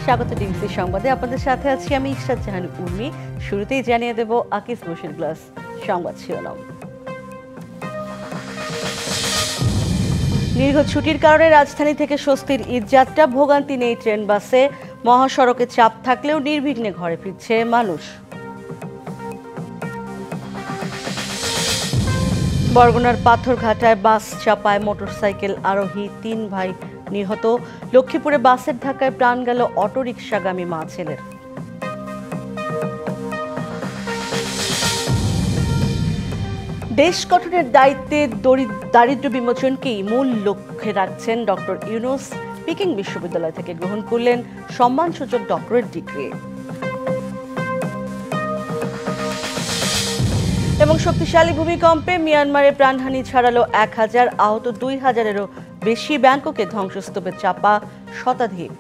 স্বাগত ডিবিসি সংবাদে। আপনাদের সাথে আছি আমি ইশরাত জাহান উর্মি। শুরুতেই জানিয়ে দেব আকিস বশির গ্লাস সংবাদ শিরোনাম। দীর্ঘ ছুটির কারণে রাজধানী থেকে স্বস্তির ঈদযাত্রা, ভোগান্তি নেই ট্রেন বাসে, মহাসড়কে চাপ থাকলেও নির্বিঘ্নে ঘরে ফিরছে মানুষ। বরগুনার পাথরঘাটায় বাস চাপায় মোটরসাইকেল আরোহী ৩ ভাই নিহত। লক্ষ্মীপুরে বাসের ধাক্কায় প্রাণ গেল অটোরিকশাগামী মা ছেলের। দেশ গঠনের দায়িত্বে দারিদ্র্য বিমোচনকেই মূল লক্ষ্যে রাখছেন ডক্টর ইউনূস। পিকিং বিশ্ববিদ্যালয় থেকে গ্রহণ করলেন সম্মানসূচক ডক্টরেট ডিগ্রি। এবং শক্তিশালী ভূমিকম্পে মিয়ানমারে প্রাণহানি ছাড়ালো ১,০০০, আহত ২,০০০-এরও বেশি। ব্যাংককে ধ্বংসস্তূপে চাপা শতাধিক।